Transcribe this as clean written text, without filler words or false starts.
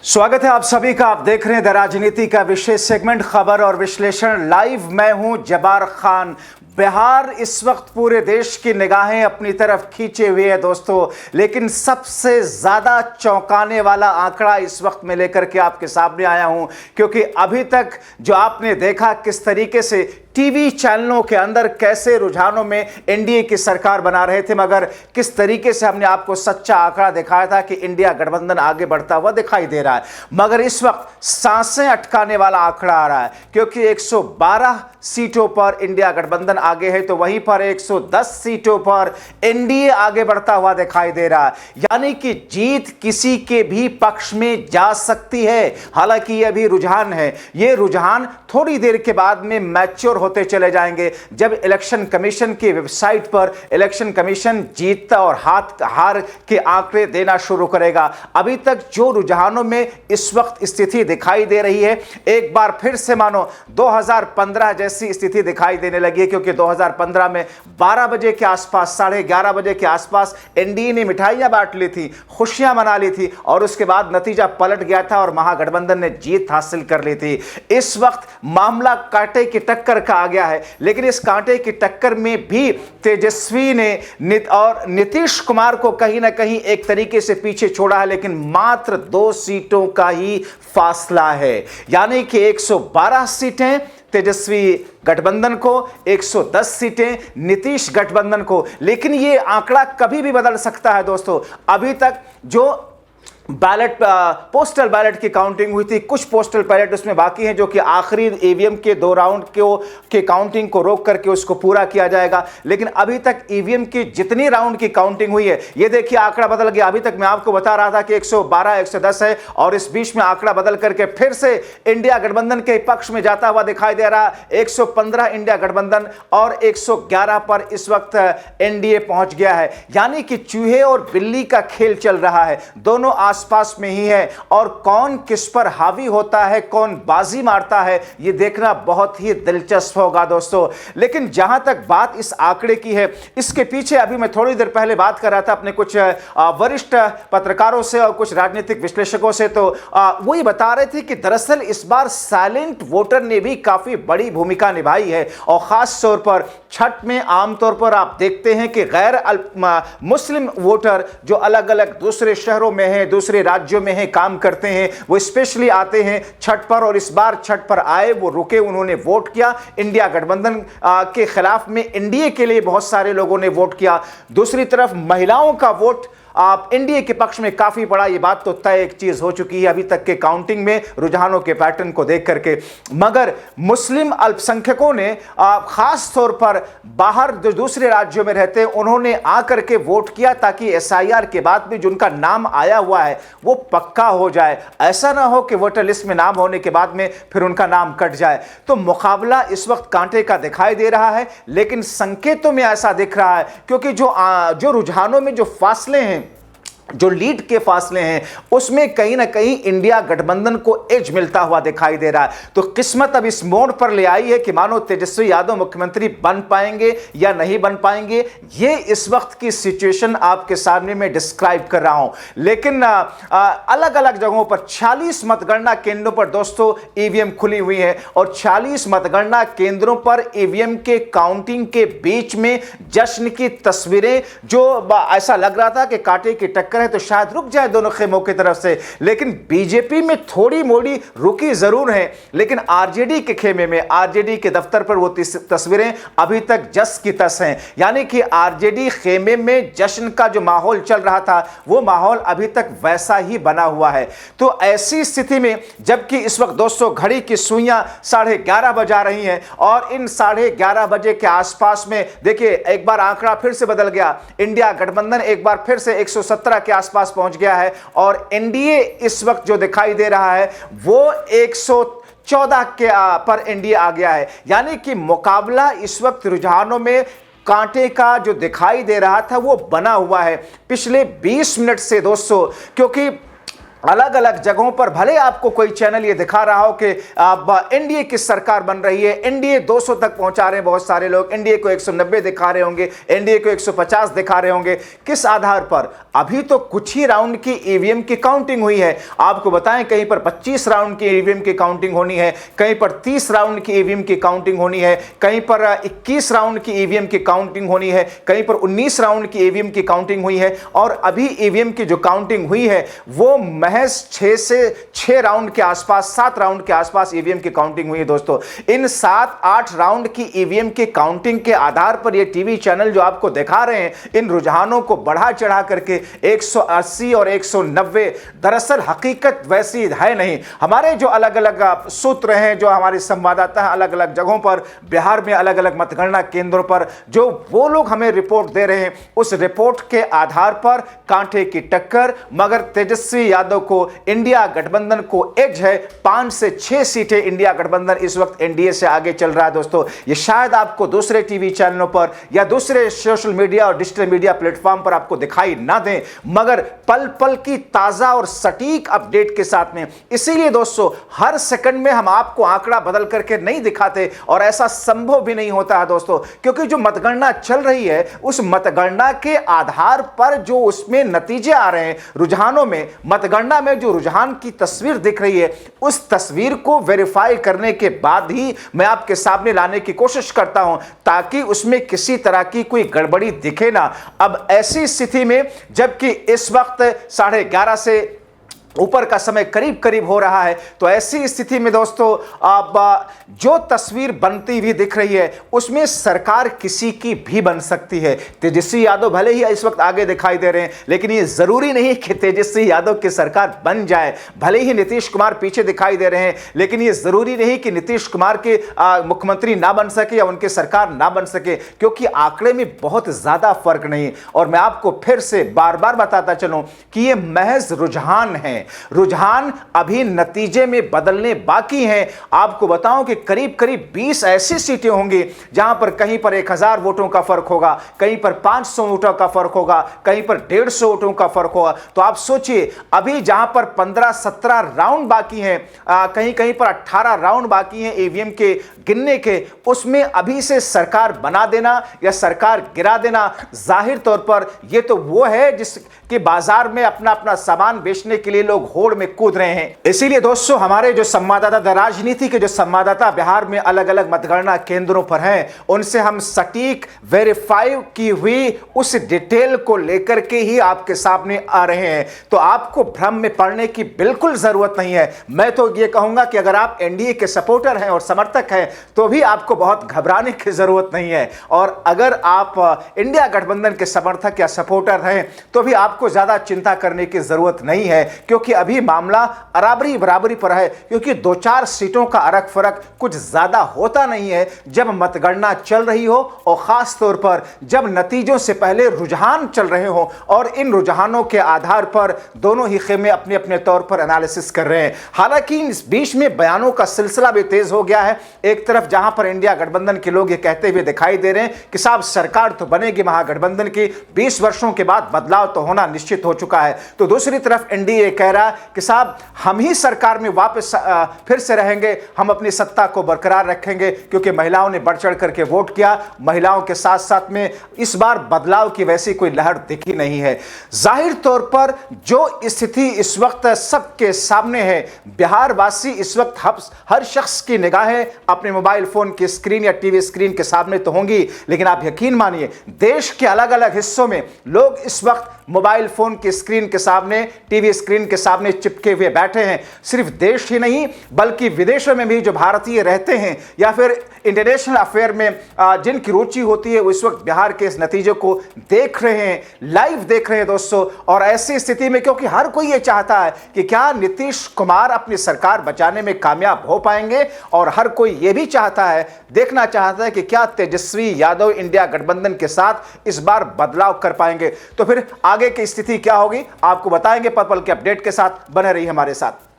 स्वागत है आप सभी का। आप देख रहे हैं द राजनीति का विशेष सेगमेंट खबर और विश्लेषण लाइव। मैं हूं जबार खान। बिहार इस वक्त पूरे देश की निगाहें अपनी तरफ खींचे हुए है दोस्तों, लेकिन सबसे ज्यादा चौंकाने वाला आंकड़ा इस वक्त मैं लेकर के आपके सामने आया हूं, क्योंकि अभी तक जो आपने देखा किस तरीके से टीवी चैनलों के अंदर कैसे रुझानों में एनडीए की सरकार बना रहे थे, मगर किस तरीके से हमने आपको सच्चा आंकड़ा दिखाया था कि इंडिया गठबंधन आगे बढ़ता हुआ दिखाई दे रहा है। मगर इस वक्त सांसें अटकाने वाला आंकड़ा आ रहा है, क्योंकि 112 सीटों पर इंडिया गठबंधन आगे है, तो वहीं पर 110 सीटों पर एनडीए आगे बढ़ता हुआ दिखाई दे रहा है। यानी कि जीत किसी के भी पक्ष में जा सकती है। हालांकि यह भी रुझान है, यह रुझान थोड़ी देर के बाद में मैच्योर होते चले जाएंगे, जब इलेक्शन कमीशन की वेबसाइट पर इलेक्शन कमीशन जीत और हार के आंकड़े देना शुरू करेगा। अभी तक जो रुझानों में इस वक्त स्थिति दिखाई दे रही है, एक बार फिर से मानो 2015 जैसी स्थिति दिखाई देने लगी है, क्योंकि 2015 में 12 बजे के आसपास, 11:30 बजे के आसपास एनडीए ने मिठाइयां बांट ली थी, खुशियां मना ली थी, और उसके बाद नतीजा पलट गया था और महागठबंधन ने जीत हासिल कर ली थी। इस वक्त मामला कांटे की टक्कर का आ गया है, लेकिन इस कांटे की टक्कर में भी तेजस्वी ने और नीतीश कुमार को कहीं ना कहीं एक तरीके से पीछे छोड़ा है, लेकिन मात्र 2 सीटों का ही फासला है। यानी कि 112 सीटें तेजस्वी गठबंधन को, 110 सीटें नीतीश गठबंधन को। लेकिन यह आंकड़ा कभी भी बदल सकता है दोस्तों। अभी तक जो बैलेट पोस्टल बैलेट की काउंटिंग हुई थी, कुछ पोस्टल बैलेट उसमें बाकी हैं, जो कि आखिरी ईवीएम के 2 राउंड के काउंटिंग को रोक करके उसको पूरा किया जाएगा। लेकिन अभी तक ईवीएम की जितनी राउंड की काउंटिंग हुई है, ये देखिए आंकड़ा बदल गया। अभी तक मैं आपको बता रहा था कि 112 110 है, और इस बीच में आंकड़ा बदल करके फिर से इंडिया गठबंधन के पक्ष में जाता हुआ दिखाई दे रहा। 115 इंडिया गठबंधन और 111 पर इस वक्त एनडीए पहुंच गया है। यानी कि चूहे और बिल्ली का खेल चल रहा है, दोनों आसपास में ही है, और कौन किस पर हावी होता है, कौन बाजी मारता है, यह देखना बहुत ही दिलचस्प होगा दोस्तों। लेकिन जहां तक बात इस आंकड़े की है, इसके पीछे अभी मैं थोड़ी देर पहले बात कर रहा था अपने कुछ वरिष्ठ पत्रकारों से और कुछ राजनीतिक विश्लेषकों से, तो वही बता रहे थे कि दरअसल इस बार साइलेंट वोटर ने भी काफी बड़ी भूमिका निभाई है। और खास तौर पर छठ में आमतौर पर आप देखते हैं कि गैर मुस्लिम वोटर जो अलग अलग दूसरे शहरों में हैं, दूसरे राज्यों में हैं, काम करते हैं, वो स्पेशली आते हैं छठ पर, और इस बार छठ पर आए, वो रुके, उन्होंने वोट किया। इंडिया गठबंधन के खिलाफ में एनडीए के लिए बहुत सारे लोगों ने वोट किया। दूसरी तरफ महिलाओं का वोट आप एनडीए के पक्ष में काफी बड़ा, ये बात तो तय एक चीज हो चुकी है अभी तक के काउंटिंग में, रुझानों के पैटर्न को देख करके। मगर मुस्लिम अल्पसंख्यकों ने खास तौर पर बाहर जो दूसरे राज्यों में रहते हैं, उन्होंने आकर के वोट किया, ताकि एसआईआर के बाद भी जिनका नाम आया हुआ है वो पक्का हो जाए। ऐसा ना हो कि वोटर लिस्ट में नाम होने के बाद में फिर उनका नाम कट जाए। तो मुकाबला इस वक्त कांटे का दिखाई दे रहा है, लेकिन संकेतों में ऐसा दिख रहा है, क्योंकि जो रुझानों में जो फासले हैं, जो लीड के फासले हैं, उसमें कहीं ना कहीं इंडिया गठबंधन को एज मिलता हुआ दिखाई दे रहा है। तो किस्मत अब इस मोड़ पर ले आई है कि मानो तेजस्वी यादव मुख्यमंत्री बन पाएंगे या नहीं बन पाएंगे। ये इस वक्त की सिचुएशन आपके सामने में डिस्क्राइब कर रहा हूं। लेकिन अलग अलग जगहों पर 46 मतगणना केंद्रों पर दोस्तों ईवीएम खुली हुई है, और 46 मतगणना केंद्रों पर ईवीएम के काउंटिंग के बीच में जश्न की तस्वीरें, जो ऐसा लग रहा था कि कांटे की टक्कर है तो शायद रुक जाए दोनों खेमों की तरफ से, लेकिन बीजेपी में थोड़ी मोड़ी रुकी जरूर है, लेकिन आरजेडी के खेमे में, आरजेडी के दफ्तर पर वो तस्वीरें अभी तक जस की तस हैं। यानी कि आरजेडी खेमे में जश्न का जो माहौल चल रहा था, वो माहौल अभी तक वैसा ही बना हुआ है। तो ऐसी स्थिति में, जबकि इस वक्त दोस्तों घड़ी की सुइयां 11:30 बजा रही हैं, और इन 11:30 बजे के आसपास में देखिए एक बार आंकड़ा फिर से बदल गया। इंडिया गठबंधन एक बार फिर से 117 के आसपास पहुंच गया है, और एनडीए इस वक्त जो दिखाई दे रहा है वो 114 के पर एनडीए आ गया है। यानी कि मुकाबला इस वक्त रुझानों में कांटे का जो दिखाई दे रहा था वो बना हुआ है पिछले 20 मिनट से दोस्तों, क्योंकि अलग अलग जगहों पर भले आपको कोई चैनल ये दिखा रहा हो कि अब एनडीए की सरकार बन रही है, एनडीए 200 तक पहुंचा रहे हैं बहुत सारे लोग, एनडीए को 190 दिखा रहे होंगे, एनडीए को 150 दिखा रहे होंगे। किस आधार पर? अभी तो कुछ ही राउंड की ईवीएम की काउंटिंग हुई है। आपको बताएं कहीं पर 25 राउंड की ईवीएम की काउंटिंग होनी है, कहीं पर 30 राउंड की ईवीएम की काउंटिंग होनी है, कहीं पर 21 राउंड की ईवीएम की काउंटिंग होनी है, कहीं पर 19 राउंड की ईवीएम की काउंटिंग हुई है। और अभी ईवीएम की जो काउंटिंग हुई है वो महज 6 से 6 राउंड के आसपास, 7 राउंड के आसपास ईवीएम की काउंटिंग हुई है दोस्तों। इन 7-8 राउंड की ईवीएम की काउंटिंग के आधार पर ये टीवी चैनल जो आपको दिखा रहे हैं, इन रुझानों को बढ़ा चढ़ा करके 180 और 190, दरअसल हकीकत वैसी है नहीं। हमारे जो अलग अलग सूत्र हैं, जो हमारे संवाददाता हैं अलग अलग जगहों पर, बिहार में अलग अलग मतगणना केंद्रों पर, जो वो लोग हमें रिपोर्ट दे रहे हैं, उस रिपोर्ट के आधार पर कांटे की टक्कर, मगर तेजस्वी यादव को, इंडिया गठबंधन को एज है। 5 से 6 सीटें इंडिया गठबंधन इस वक्त एनडीए से आगे चल रहा है दोस्तों। ये शायद आपको दूसरे टीवी चैनलों पर या दूसरे सोशल मीडिया और डिजिटल मीडिया प्लेटफॉर्म पर आपको दिखाई ना दें, मगर पल पल की ताजा और सटीक अपडेट के साथ में। इसीलिए दोस्तों हर सेकंड में हम आपको आंकड़ा बदल करके नहीं दिखाते, और ऐसा संभव भी नहीं होता है दोस्तों, क्योंकि जो मतगणना चल रही है उस मतगणना के आधार पर जो उसमें नतीजे आ रहे हैं, रुझानों में, मतगणना में जो रुझान की तस्वीर दिख रही है, उस तस्वीर को वेरीफाई करने के बाद ही मैं आपके सामने लाने की कोशिश करता हूं, ताकि उसमें किसी तरह की कोई गड़बड़ी दिखे ना। अब ऐसी स्थिति में जबकि इस वक्त 11:30 से ऊपर का समय करीब करीब हो रहा है, तो ऐसी स्थिति में दोस्तों अब जो तस्वीर बनती हुई दिख रही है उसमें सरकार किसी की भी बन सकती है। तेजस्वी यादव भले ही इस वक्त आगे दिखाई दे रहे हैं, लेकिन ये जरूरी नहीं कि तेजस्वी यादव की सरकार बन जाए। भले ही नीतीश कुमार पीछे दिखाई दे रहे हैं, लेकिन ये जरूरी नहीं कि नीतीश कुमार के मुख्यमंत्री ना बन सके या उनकी सरकार ना बन सके, क्योंकि आंकड़े में बहुत ज्यादा फर्क नहीं। और मैं आपको फिर से बार बार बताता चलूं कि ये महज रुझान है, रुझान अभी नतीजे में बदलने बाकी हैं। आपको बताऊं कि करीब करीब 20 ऐसी सीटें होंगी जहां पर कहीं पर 1000 वोटों का फर्क होगा, कहीं पर 500 वोटों का फर्क होगा, कहीं पर 150 वोटों का फर्क होगा। तो आप सोचिए, अभी जहां पर 15-17 राउंड बाकी हैं, कहीं कहीं पर 18 राउंड बाकी हैं ईवीएम के गिनने के, उसमें अभी से सरकार बना देना या सरकार गिरा देना, जाहिर तौर पर यह तो वो है जिसके बाजार में अपना अपना सामान बेचने के लिए लोग होड़ में कूद रहे हैं। इसीलिए दोस्तों हमारे जो संवाददाता, राजनीति के जो संवाददाता बिहार में अलग अलग मतगणना केंद्रों पर हैं, उनसे हम सटीक वेरीफाई की हुई उस डिटेल को लेकर के ही आपके सामने आ रहे हैं। तो आपको भ्रम में पड़ने की बिल्कुल जरूरत नहीं है। मैं तो ये कहूंगा कि अगर आप एनडीए के सपोर्टर हैं और समर्थक हैं तो भी आपको बहुत घबराने की जरूरत नहीं है, और अगर आप इंडिया गठबंधन के समर्थक या सपोर्टर हैं तो भी आपको ज्यादा चिंता करने की जरूरत नहीं है, क्योंकि अभी मामला बराबरी बराबरी पर है। क्योंकि 2-4 सीटों का अरक फरक कुछ ज्यादा होता नहीं है जब मतगणना चल रही हो, और खास तौर पर जब नतीजों से पहले रुझान चल रहे हो, और इन रुझानों के आधार पर दोनों ही खेमे अपने अपने तौर पर एनालिसिस कर रहे हैं। हालांकि इस बीच में बयानों का सिलसिला भी तेज हो गया है। एक तरफ जहां पर इंडिया गठबंधन के लोग ये कहते हुए दिखाई दे रहे हैं कि साहब सरकार तो बनेगी महागठबंधन की, 20 वर्षों के बाद बदलाव तो होना निश्चित हो चुका है, तो दूसरी तरफ एनडीए कह रहा है कि साहब हम ही सरकार में वापस फिर से रहेंगे, हम अपनी सत्ता को बरकरार रखेंगे, क्योंकि महिलाओं ने बढ़ चढ़ करके वोट किया। महिलाओं के साथ साथ में इस बार बदलाव की वैसी कोई लहर दिखी नहीं है। जाहिर तौर पर जो स्थिति इस वक्त सबके सामने है, बिहार वासी इस वक्त हर शख्स की निगाहें अपने मोबाइल फोन की स्क्रीन या टीवी स्क्रीन के सामने तो होंगी, लेकिन आप यकीन मानिए देश के अलग अलग हिस्सों में लोग इस वक्त मोबाइल फोन की स्क्रीन के सामने, टीवी स्क्रीन के सामने चिपके हुए बैठे हैं। सिर्फ देश ही नहीं बल्कि विदेशों में भी जो भारतीय रहते हैं या फिर इंटरनेशनल अफेयर में जिनकी रुचि होती है, वो इस वक्त बिहार के इस नतीजे को देख रहे हैं, लाइव देख रहे हैं दोस्तों। और ऐसी स्थिति में क्योंकि हर कोई ये चाहता है कि क्या नीतीश कुमार अपनी सरकार बचाने में कामयाब हो पाएंगे, और हर कोई ये भी चाहता है, देखना चाहता है कि क्या तेजस्वी यादव इंडिया गठबंधन के साथ इस बार बदलाव कर पाएंगे। तो फिर आगे की स्थिति क्या होगी आपको बताएंगे, पल पल के अपडेट के साथ बने रहिए हमारे साथ।